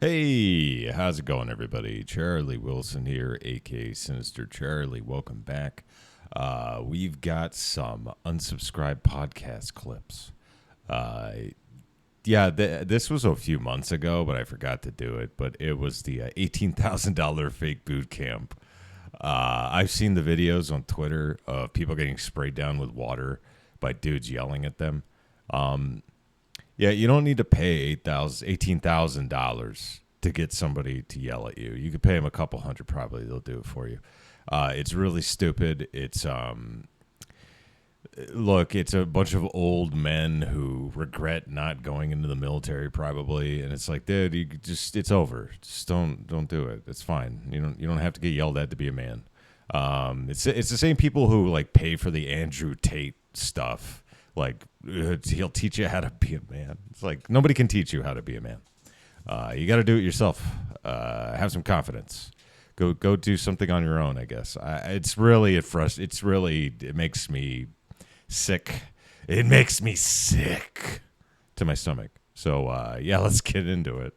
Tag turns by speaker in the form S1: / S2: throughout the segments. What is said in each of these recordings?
S1: Hey, how's it going, everybody? Charlie Wilson here, aka Sinister Charlie. Welcome back. We've got some unsubscribed podcast clips. This was a few months ago, but I forgot to do it. But it was the $18,000 fake boot camp. I've seen the videos on Twitter of people getting sprayed down with water by dudes yelling at them. Yeah, you don't need to pay $18,000 to get somebody to yell at you. You could pay them a couple hundred, probably they'll do it for you. It's really stupid. It's look, it's a bunch of old men who regret not going into the military, probably, and it's like, dude, it's over. Just don't do it. It's fine. You don't have to get yelled at to be a man. It's the same people who like pay for the Andrew Tate stuff. Like, he'll teach you how to be a man. It's like, nobody can teach you how to be a man. You got to do it yourself. Have some confidence. Go do something on your own, I guess. It makes me sick. It makes me sick to my stomach. So, let's get into it.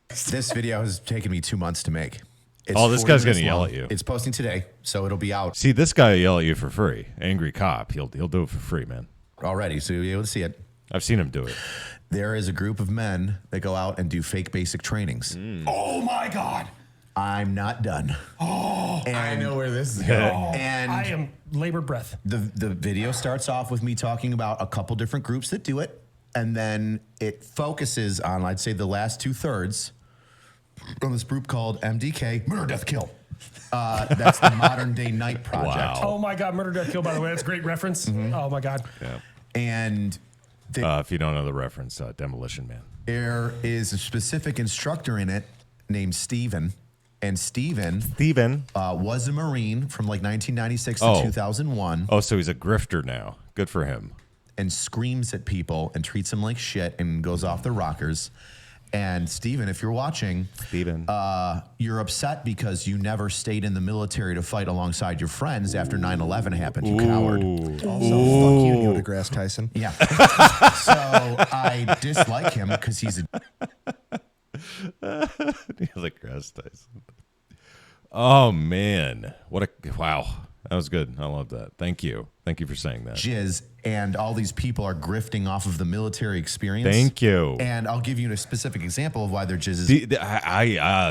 S2: This video has taken me 2 months to make.
S1: This guy's going to yell at you.
S2: It's posting today, so it'll be out.
S1: See, this guy will yell at you for free. Angry cop. He'll do it for free, man.
S2: Already, so you'll be able to see it.
S1: I've seen him do it.
S2: There is a group of men that go out and do fake basic trainings.
S3: Oh my God.
S2: I'm not done.
S3: Oh,
S2: and,
S3: I know where this is going.
S2: And
S4: I am labored breath.
S2: The video starts off with me talking about a couple different groups that do it, and then it focuses on, I'd say, the last 2/3 on this group called MDK, Murder, Death, Kill. That's the Modern Day Night Project.
S1: Wow.
S4: Oh my God, Murder, Death, Kill, by the way. That's a great reference. Oh my God.
S1: Yeah.
S2: And
S1: if you don't know the reference, Demolition Man.
S2: there is a specific instructor in it named Steven. And Steven was a Marine from like 1996 to 2001.
S1: Oh, so he's a grifter now. Good for him.
S2: And screams at people and treats them like shit and goes off the rockers. And Steven, if you're watching, you're upset because you never stayed in the military to fight alongside your friends after 9/11 happened, you coward.
S5: Also, fuck you, Neil deGrasse Tyson.
S2: Yeah. So I dislike him because he's a...
S1: Neil deGrasse Tyson. Oh, man. Wow. That was good. I love that. Thank you. Thank you for saying that.
S2: Jizz, and all these people are grifting off of the military experience.
S1: Thank you.
S2: And I'll give you a specific example of why they're jizzes.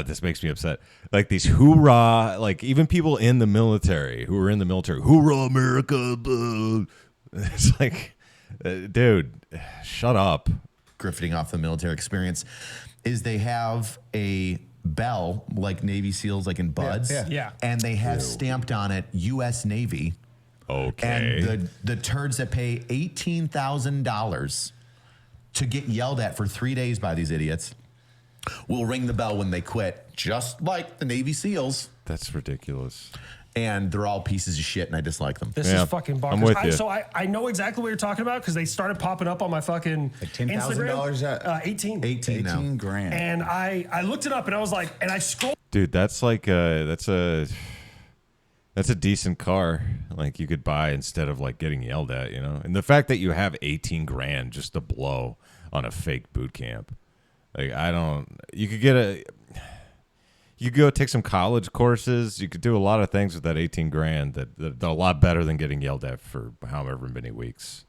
S1: This makes me upset. Like these hoorah, like even people in the military who are in the military, hoorah, America. It's like, dude, shut up.
S2: Grifting off the military experience is they have a bell like Navy SEALs, like in buds.
S4: Yeah.
S2: And they have stamped on it U.S. Navy.
S1: Okay.
S2: And the turds that pay $18,000 to get yelled at for 3 days by these idiots will ring the bell when they quit, just like the Navy SEAls.
S1: That's ridiculous.
S2: And they're all pieces of shit, and I dislike them.
S4: This is fucking bonkers.
S1: I'm with you.
S4: So I know exactly what you're talking about because they started popping up on my fucking
S3: Like $10,000?
S4: 18.
S2: 18 now.
S3: 18 grand.
S4: And I looked it up and I was like, and I scrolled.
S1: Dude, that's like that's a decent car, like you could buy instead of like getting yelled at, you know. And the fact that you have 18 grand just to blow on a fake boot camp, like you could go take some college courses. You could do a lot of things with that 18 grand that are a lot better than getting yelled at for however many weeks.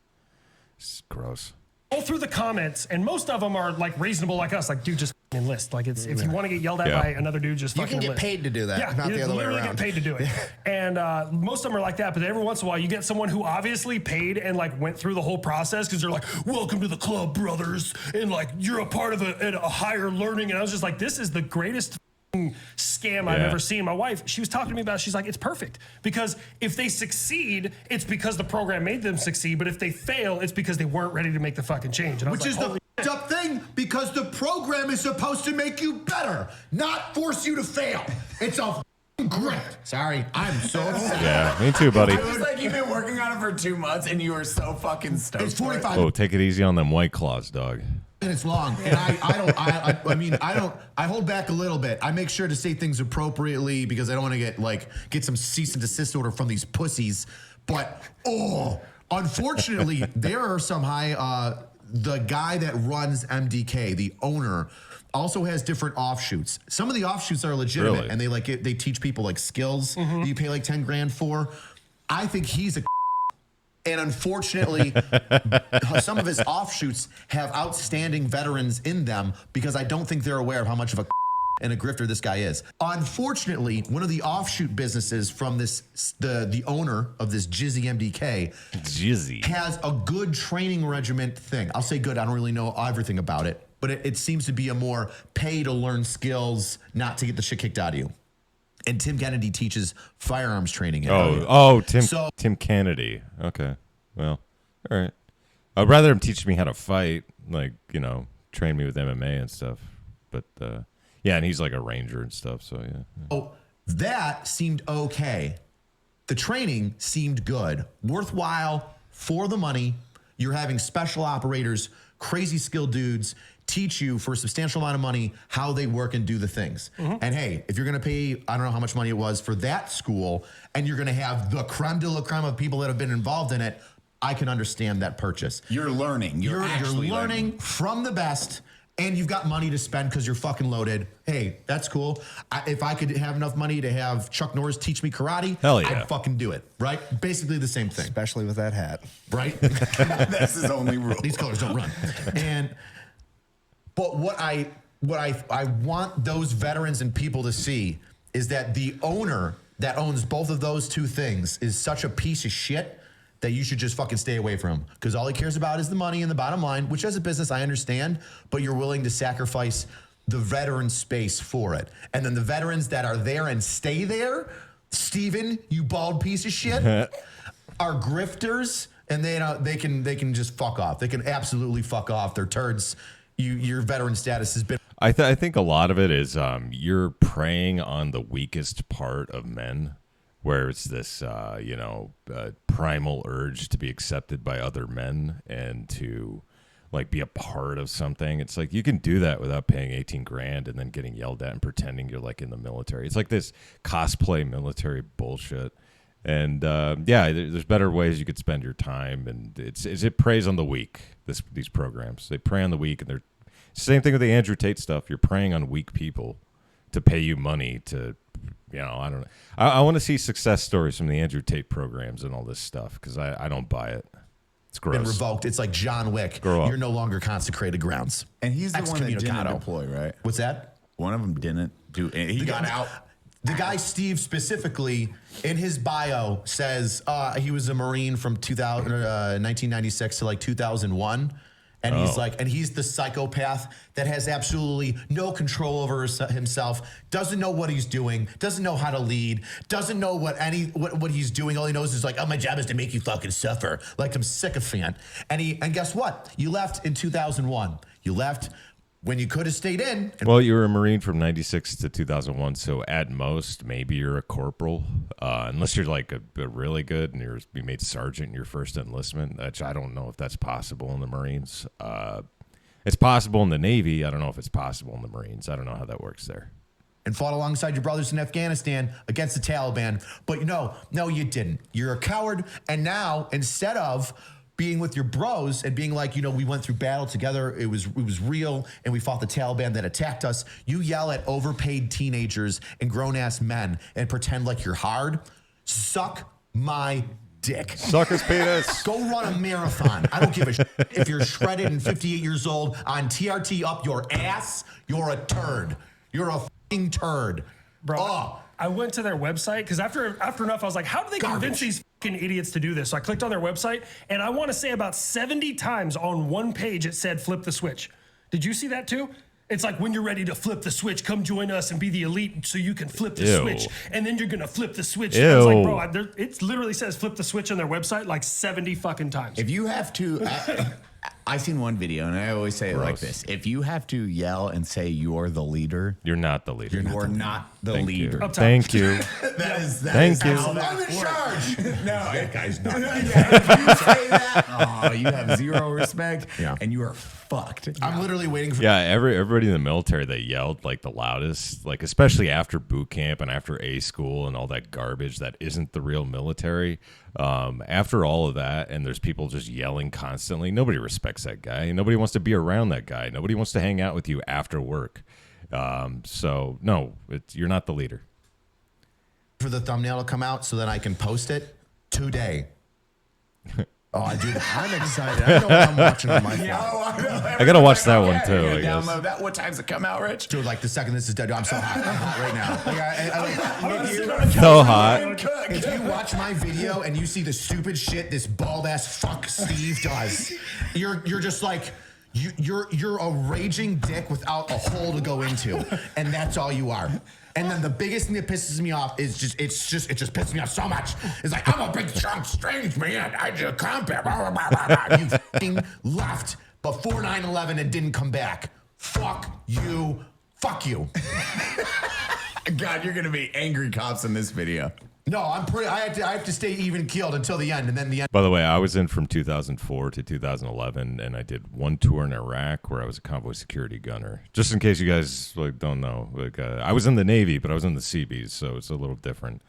S1: It's gross.
S4: All through the comments, and most of them are like reasonable, like us. Like, dude, just enlist. Like, it's if you want to get yelled at by another dude, just
S5: You
S4: fucking
S5: can get
S4: enlist.
S5: paid to do that,
S4: Yeah,
S5: not
S4: you
S5: the other way
S4: literally
S5: around.
S4: get paid to do it. And most of them are like that. But every once in a while, you get someone who obviously paid and like went through the whole process because they're like, "Welcome to the club, brothers," and like you're a part of a higher learning. And I was just like, this is the greatest scam I've ever seen. My wife, she was talking to me about it. She's like, it's perfect because if they succeed, it's because the program made them succeed, but if they fail, it's because they weren't ready to make the fucking change. And I was
S6: Which
S4: like,
S6: is the f***ed up thing, because the program is supposed to make you better, not force you to fail. It's a f***ing grift. Sorry, I'm so upset.
S1: Yeah, me too, buddy.
S3: It was like you've been working on it for 2 months and you were so fucking stoked.
S6: It's 45
S1: Oh, take it easy on them White Claws, dog.
S6: minutes long, and I hold back a little bit. I make sure to say things appropriately because I don't want to get some cease and desist order from these pussies. But unfortunately, there are some high
S2: the guy that runs MDK, the owner, also has different offshoots. Some of the offshoots are legitimate,
S1: Really?
S2: and they teach people like skills that you pay like 10 grand for. I think he's a and unfortunately, some of his offshoots have outstanding veterans in them because I don't think they're aware of how much of a and a grifter this guy is. Unfortunately, one of the offshoot businesses from the owner of this Jizzy MDK has a good training regiment thing. I'll say good. I don't really know everything about it, but it seems to be a more pay to learn skills, not to get the shit kicked out of you. And Tim Kennedy teaches firearms training.
S1: Tim Kennedy. Okay, well, all right. I'd rather him teach me how to fight, like, you know, train me with MMA and stuff. But yeah, and he's like a ranger and stuff. So yeah.
S2: Oh, that seemed okay. The training seemed good, worthwhile for the money. You're having special operators, crazy skilled dudes teach you for a substantial amount of money how they work and do the things. And hey, if you're going to pay, I don't know how much money it was for that school, and you're going to have the creme de la creme of people that have been involved in it, I can understand that purchase.
S3: You're learning. You're actually
S2: learning from the best, and you've got money to spend because you're fucking loaded. Hey, that's cool. If I could have enough money to have Chuck Norris teach me karate,
S1: hell yeah,
S2: I'd fucking do it, right? Basically the same thing.
S5: Especially with that hat.
S2: Right?
S3: That's his only rule.
S2: These colors don't run. But what I want those veterans and people to see is that the owner that owns both of those two things is such a piece of shit that you should just fucking stay away from him, because all he cares about is the money and the bottom line, which as a business I understand, but you're willing to sacrifice the veteran space for it. And then the veterans that are there and stay there, Steven, you bald piece of shit, are grifters, and they can just fuck off. They can absolutely fuck off. They're turds. Your veteran status has been.
S1: I think a lot of it is you're preying on the weakest part of men, where it's this primal urge to be accepted by other men and to like be a part of something. It's like you can do that without paying 18 grand and then getting yelled at and pretending you're like in the military. It's like this cosplay military bullshit. And there's better ways you could spend your time, and it preys on the weak. These programs, they prey on the weak, and they're same thing with the Andrew Tate stuff. You're preying on weak people to pay you money to, I don't know. I want to see success stories from the Andrew Tate programs and all this stuff, because I don't buy it. It's gross.
S2: Been revoked. It's like John Wick.
S1: Grow up.
S2: You're no longer consecrated grounds.
S3: And he's the one that didn't
S2: Excommunicado.
S3: deploy, right?
S2: What's that?
S3: One of them didn't do it. He got out.
S2: The guy, Steve, specifically, in his bio says he was a Marine from 1996 to like 2001. And he's he's the psychopath that has absolutely no control over himself, doesn't know what he's doing, doesn't know how to lead, doesn't know what he's doing. All he knows is like, oh, my job is to make you fucking suffer, like some sycophant. And guess what? You left in 2001. You left when you could have stayed in.
S1: Well, you were a Marine from 96 to 2001, so at most, maybe you're a corporal, unless you're like a really good and you made sergeant in your first enlistment, which I don't know if that's possible in the Marines. It's possible in the Navy. I don't know if it's possible in the Marines. I don't know how that works there.
S2: And fought alongside your brothers in Afghanistan against the Taliban. But no, you didn't. You're a coward. And now, instead of being with your bros and being like, we went through battle together, it was real, and we fought the Taliban that attacked us, you yell at overpaid teenagers and grown-ass men and pretend like you're hard. Suck my dick.
S1: Suck his penis.
S2: Go run a marathon. I don't give a shit if you're shredded and 58 years old on TRT up your ass. You're a turd. You're a fucking turd.
S4: Bro, I went to their website because after enough, I was like, how do they convince these fucking idiots to do this? So I clicked on their website, and I want to say about 70 times on one page it said flip the switch. Did you see that too? It's like, when you're ready to flip the switch, come join us and be the elite so you can flip the switch. And then you're going to flip the switch. I was like, bro, it literally says flip the switch on their website like 70 fucking times.
S3: If you have to, I seen one video, and I always say it like this. If you have to yell and say you're the leader,
S1: you're not the leader.
S3: You're not the leader.
S1: Thank you.
S3: Thank you.
S2: I'm in charge.
S3: No,
S2: that guy's not.
S3: If you say that, you have zero respect, and you are fucked.
S2: I'm literally waiting for.
S1: Yeah, everybody in the military that yelled like the loudest, like especially after boot camp and after A school and all that garbage that isn't the real military. After all of that, and there's people just yelling constantly, nobody respects likes that guy. Nobody wants to be around that guy. Nobody wants to hang out with you after work. So no, you're not the leader.
S2: For the thumbnail to come out so that I can post it today. Oh, I do. I'm excited. I know what I'm watching on my phone.
S1: I gotta watch that one too. I guess.
S3: Download that. What time's it come out, Rich?
S2: Dude, like the second this is done, I'm so hot. I'm hot right now. Like,
S1: So hot.
S2: if you watch my video and you see the stupid shit this bald ass fuck Steve does, you're just like you're a raging dick without a hole to go into, and that's all you are. And then the biggest thing that pisses me off is it just pisses me off so much. It's like, I'm a big, strong, strange man. I just combat. You fucking left before 9/11 and didn't come back. Fuck you. Fuck you.
S3: God, you're gonna be angry cops in this video.
S2: No, I have to stay even keeled until the end, and then the end.
S1: By the way, I was in from 2004 to 2011, and I did one tour in Iraq where I was a convoy security gunner. Just in case you guys don't know, I was in the Navy, but I was in the Seabees, so it's a little different.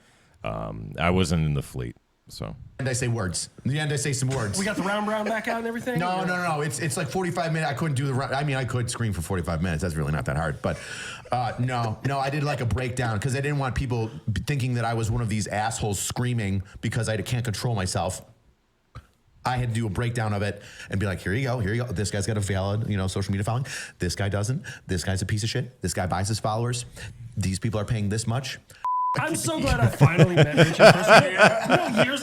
S1: I wasn't in the fleet, so.
S2: And I say words. In the end, I say some words.
S4: We got the round back out and everything?
S2: No. It's like 45 minutes. I couldn't do the. I mean, I could scream for 45 minutes. That's really not that hard. But no. I did like a breakdown because I didn't want people thinking that I was one of these assholes screaming because I can't control myself. I had to do a breakdown of it and be like, here you go. This guy's got a valid, social media following. This guy doesn't. This guy's a piece of shit. This guy buys his followers. These people are paying this much.
S4: I'm so glad I finally met Rich in person.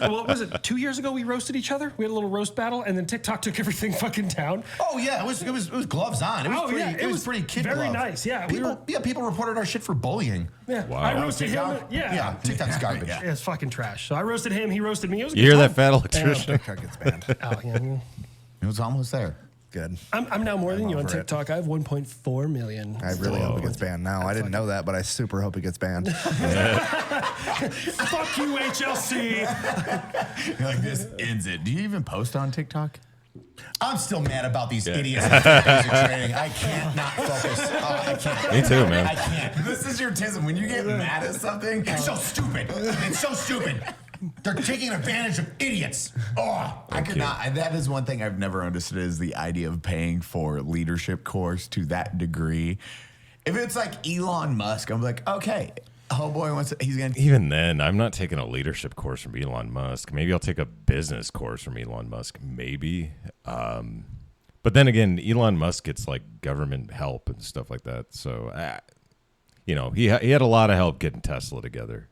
S4: What was it? 2 years ago we roasted each other. We had a little roast battle, and then TikTok took everything fucking down.
S2: Oh yeah, it was gloves on. It was pretty kid
S4: very
S2: glove.
S4: nice. Yeah,
S2: people reported our shit for bullying.
S4: Yeah,
S1: Wow.
S4: I roasted him.
S2: Yeah, TikTok's garbage.
S4: Yeah, it's fucking trash. So I roasted him. He roasted me. It was a
S1: You
S4: good
S1: hear
S4: time.
S1: that, fat electrician?
S5: TikTok gets banned.
S4: Oh, yeah.
S3: It was almost there.
S5: Good.
S4: I'm now more than you on
S5: over it.
S4: TikTok. I have 1.4 million.
S5: I really hope it gets banned now. I didn't know that, but I super hope it gets banned.
S4: Fuck you, HLC.
S3: You're like, this ends it. Do you even post on TikTok?
S2: I'm still mad about these idiots at basic training. I can't not focus. I can't.
S1: Me too, man.
S2: I can't.
S3: This is your tism. When you get mad at something,
S2: It's so stupid. It's so stupid. They're taking advantage of idiots. Oh,
S3: I could not. That is one thing I've never understood is the idea of paying for leadership course to that degree. If it's like Elon Musk, I'm like, okay, homeboy wants to, he's gonna.
S1: Even then, I'm not taking a leadership course from Elon Musk. Maybe I'll take a business course from Elon Musk. Maybe. But then again, Elon Musk gets like government help and stuff like that. So, he had a lot of help getting Tesla together.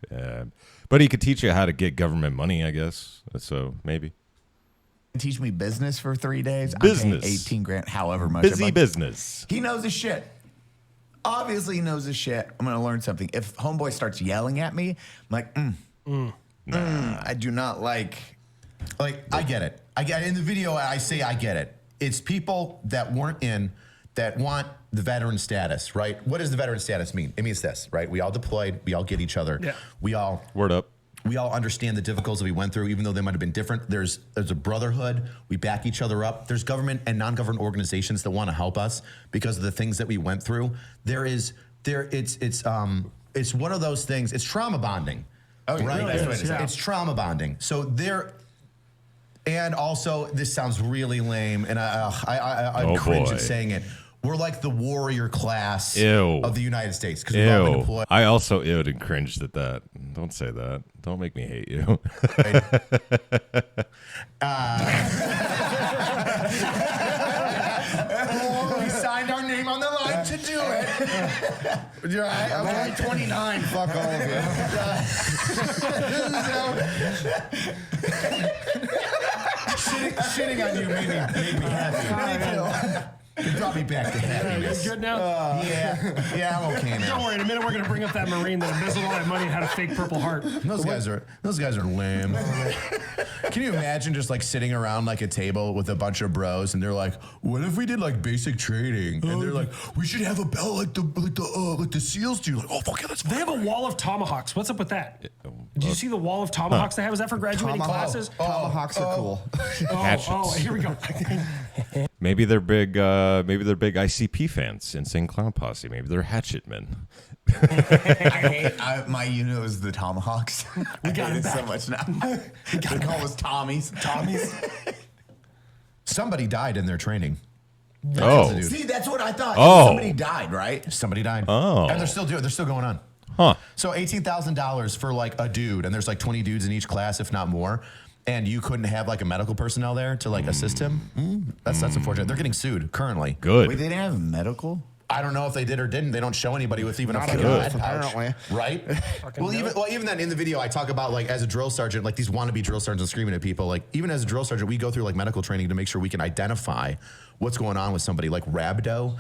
S1: But he could teach you how to get government money, I guess. So maybe.
S3: Teach me business for 3 days.
S1: Business.
S3: I'm paying 18 grand, however much.
S1: Busy business.
S3: He knows his shit. Obviously, he knows his shit. I'm going to learn something. If homeboy starts yelling at me, I'm like, I do not like.
S2: Like, I get it. In the video, I say I get it. It's people that weren't in that want the veteran status, right? What does the veteran status mean? It means this, right? We all deployed. We all get each other.
S4: Yeah.
S2: We all understand the difficulties we went through, even though they might have been different. There's a brotherhood. We back each other up. There's government and non-government organizations that want to help us because of the things that we went through. It's one of those things. It's trauma bonding.
S3: Oh,
S2: right?
S3: really?
S2: That's what it is.
S4: Yeah.
S2: It's trauma bonding. So and also this sounds really lame, and I cringe at saying it. We're like the warrior class of the United States because we've all been deployed.
S1: I also ewed and cringed at that. Don't say that. Don't make me hate you.
S2: We signed our name on the line to do it. You're right. I'm only 29. Fuck all of you. Shitting on you made me happy. It brought me back to happiness.
S4: You good now?
S2: Yeah, I'm okay now.
S4: Don't worry. In a minute, we're gonna bring up that Marine that embezzled all that money and had a fake Purple Heart.
S2: Those guys are lame. Can you imagine just like sitting around like a table with a bunch of bros and they're like, "What if we did like basic training?" And they're like, "We should have a belt like the SEALs do." Like, oh fuck yeah, that's
S4: They have a wall of tomahawks. What's up with that? Did you see the wall of tomahawks they have? Is that for graduating classes?
S5: Tomahawks are cool.
S4: Here we go.
S1: Maybe they're big. Maybe they're big ICP fans, Insane Clown Posse. Maybe they're hatchet men.
S3: My unit is the Tomahawks. We
S4: got
S3: hate
S4: it
S3: it so
S4: back.
S3: much now. They call us Tommies.
S2: Somebody died in their training.
S1: Oh.
S3: See, that's what I thought.
S1: Oh.
S3: Somebody died, right?
S2: Somebody died.
S1: Oh.
S2: And they're still going on.
S1: Huh.
S2: So $18,000 for like a dude, and there's like 20 dudes in each class, if not more. And you couldn't have like a medical personnel there to like assist him. That's unfortunate. They're getting sued currently.
S1: Good.
S3: Wait, they didn't have medical?
S2: I don't know if they did or didn't. They don't show anybody with even a
S5: Not
S2: fucking
S5: enough,
S2: med pouch,
S5: apparently.
S2: right? Even then in the video, I talk about like as a drill sergeant, like these wannabe drill sergeants screaming at people. Like even as a drill sergeant, we go through like medical training to make sure we can identify what's going on with somebody. Like rhabdo.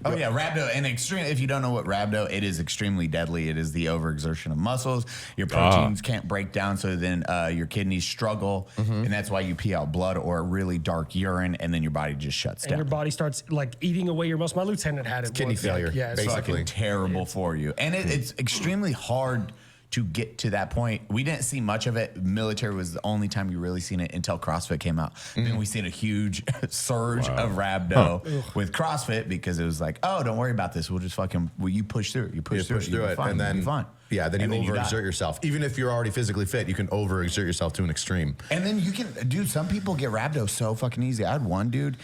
S3: Oh yeah, rhabdo. And extreme. If you don't know what rhabdo, it is extremely deadly. It is the overexertion of muscles. Your proteins can't break down, so then your kidneys struggle, and that's why you pee out blood or a really dark urine, and then your body just shuts
S4: And
S3: down.
S4: your body starts like eating away your muscle. My lieutenant had it.
S2: Kidney
S4: once,
S2: failure,
S4: Like, yeah, it's
S2: basically.
S3: Fucking terrible for you, and it's extremely hard to get to that point. We didn't see much of it. Military was the only time you really seen it until CrossFit came out. Then we seen a huge surge of rhabdo with CrossFit because it was like, oh, don't worry about this. We'll just fucking, you push through it. You push through it. You'll be fine.
S2: and then
S3: You'll be fine.
S2: Yeah, then
S3: And
S2: you
S3: die.
S2: overexert yourself. Even if you're already physically fit, you can overexert yourself to an extreme.
S3: And then you can, dude, some people get rhabdo so fucking easy. I had one dude,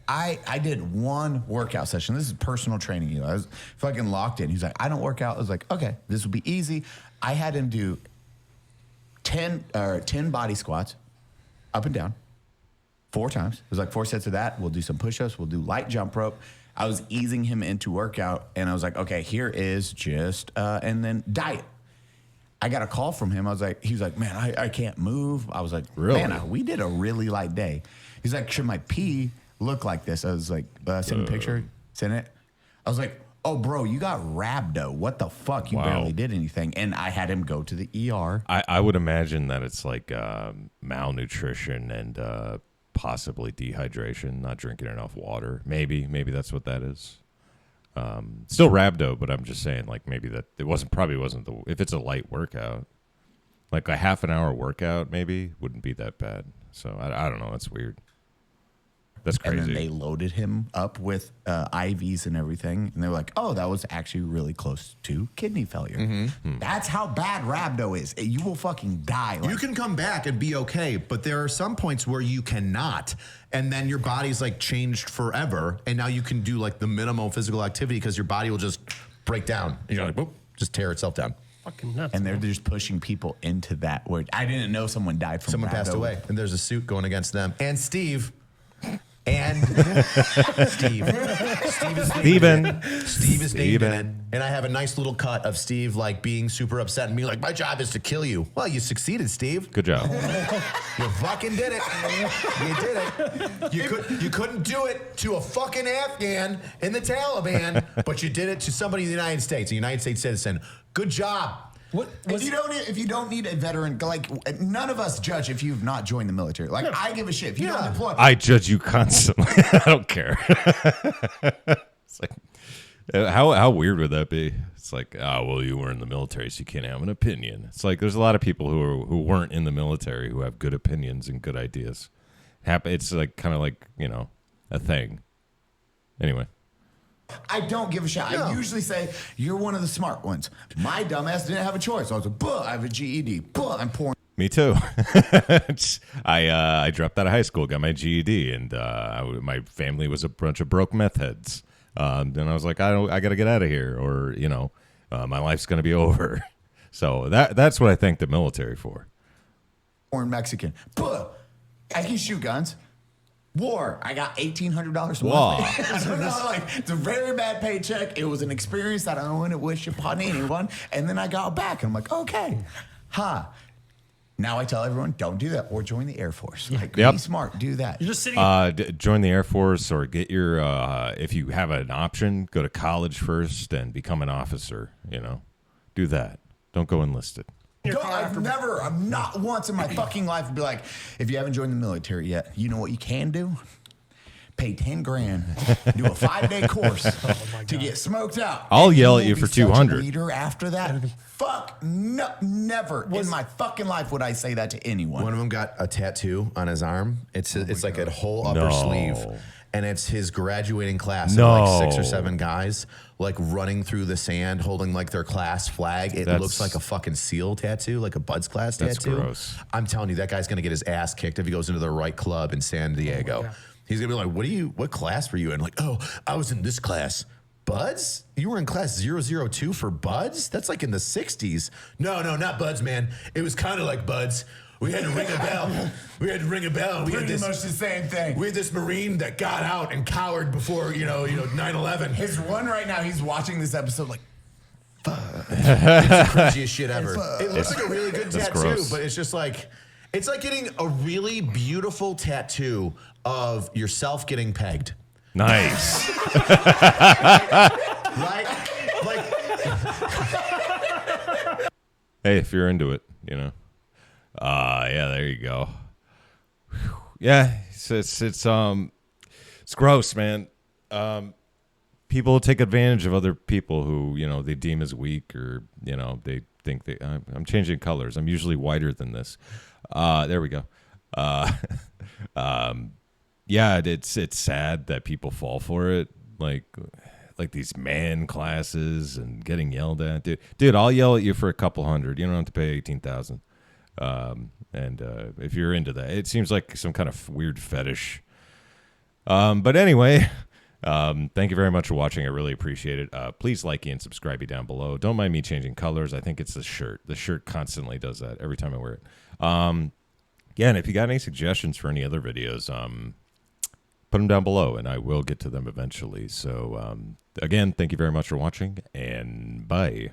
S3: I did one workout session. This is personal training. You know, I was fucking locked in. He's like, I don't work out. I was like, okay, this will be easy. I had him do 10 body squats up and down 4 times. It was like 4 sets of that. We'll do some push-ups. We'll do light jump rope. I was easing him into workout, and I was like, okay, here is just, and then diet. I got a call from him. He was like, man, I can't move. I was like,
S1: Really?
S3: man, we did a really light day. He's like, should my pee look like this? I was like, send a picture, send it. I was like, oh, bro, you got rhabdo. What the fuck? You
S1: Wow.
S3: barely did anything. And I had him go to the ER.
S1: I would imagine that it's like malnutrition and possibly dehydration, not drinking enough water. Maybe that's what that is. Still rhabdo, but I'm just saying, like, maybe that it probably wasn't if it's a light workout, like a half an hour workout, maybe wouldn't be that bad. So I don't know. That's weird. That's crazy.
S3: And then they loaded him up with IVs and everything. And they were like, oh, that was actually really close to kidney failure. That's how bad rhabdo is. You will fucking die.
S2: You can come back and be okay, but there are some points where you cannot. And then your body's like changed forever. And now you can do like the minimal physical activity because your body will just break down. And you're like, boop, just tear itself down.
S4: fucking nuts.
S3: And they're just pushing people into that word. I didn't know someone died from
S2: Someone
S3: rhabdo.
S2: passed away, and there's a suit going against them. And Steve. And Steve. Steve is named in it. And I have a nice little cut of Steve like being super upset and being like, my job is to kill you. Well, you succeeded, Steve.
S1: Good job.
S2: You fucking did it. You did it. You couldn't do it to a fucking Afghan in the Taliban, but you did it to somebody in the United States, a United States citizen. Good job.
S4: What was
S3: If you don't need a veteran, like none of us judge if you've not joined the military. Like I give a shit if you don't deploy.
S1: I judge you constantly. I don't care. It's like, how weird would that be? It's like, oh, well, you were in the military, so you can't have an opinion. It's like there's a lot of people who weren't in the military who have good opinions and good ideas. It's like kind of like, a thing. Anyway.
S3: I don't give a shit.
S2: No.
S3: I usually say, you're one of the smart ones. My dumbass didn't have a choice. I was like, buh, I have a GED. Buh, I'm pouring.
S1: Me too. I dropped out of high school, got my GED, and my family was a bunch of broke meth heads. And I was like, I got to get out of here, or my life's gonna be over. So that's what I thank the military for.
S3: Born Mexican. Buh, I can shoot guns. War, I got $1,800 a
S1: Wow.
S3: month. It's a very bad paycheck. It was an experience that I don't want to wish upon anyone. And then I got back, and I'm like, okay, Now I tell everyone, don't do that, or join the Air Force. Like,
S1: Yep.
S3: be smart, do that.
S4: you're just sitting?
S1: Join the Air Force, or get your if you have an option, go to college first and become an officer. Do that. Don't go enlisted.
S3: I'm not once in my fucking life be like, if you haven't joined the military yet, you know what you can do? Pay 10 grand, do a 5-day course to get smoked out.
S1: I'll
S3: And
S1: yell
S3: you
S1: at you
S3: will
S1: for
S3: be such a
S1: 200.
S3: leader after that. Fuck no, never in my fucking life would I say that to anyone.
S2: One of them got a tattoo on his arm. It's like a whole upper
S1: No.
S2: sleeve. and it's his graduating class
S1: No.
S2: of like 6 or 7 guys like running through the sand holding like their class flag. It looks like a fucking SEAL tattoo, like a Bud's class tattoo.
S1: Gross.
S2: I'm telling you, that guy's gonna get his ass kicked if he goes into the right club in San Diego. He's gonna be like, what class were you in? Like, oh, I was in this class. Buds? You were in class 002 for Buds? That's like in the 60s. No, not Buds, man. It was kind of like Buds. We had to ring a bell. We had to ring a bell. We had
S3: Pretty
S2: this,
S3: much the same thing.
S2: we had this Marine that got out and cowered before, 9/11.
S3: His one right now, he's watching this episode like,
S2: Craziest shit ever. It looks like a really good
S1: That's
S2: tattoo,
S1: gross.
S2: but it's just like, it's like getting a really beautiful tattoo of yourself getting pegged.
S1: Nice.
S2: Right? Like,
S1: Hey, if you're into it, yeah, there you go. Whew. Yeah, it's gross, man. People take advantage of other people who they deem as weak, or they think I'm changing colors. I'm usually whiter than this. There we go. Yeah, it's sad that people fall for it, like these man classes and getting yelled at. Dude, I'll yell at you for a couple hundred. You don't have to pay 18,000. And if you're into that, it seems like some kind of weird fetish. But anyway, thank you very much for watching. I really appreciate it. Please like and subscribe down below. Don't mind me changing colors. I think it's the shirt. The shirt constantly does that every time I wear it. Yeah, and if you got any suggestions for any other videos, put them down below, and I will get to them eventually. So, again, thank you very much for watching, and bye.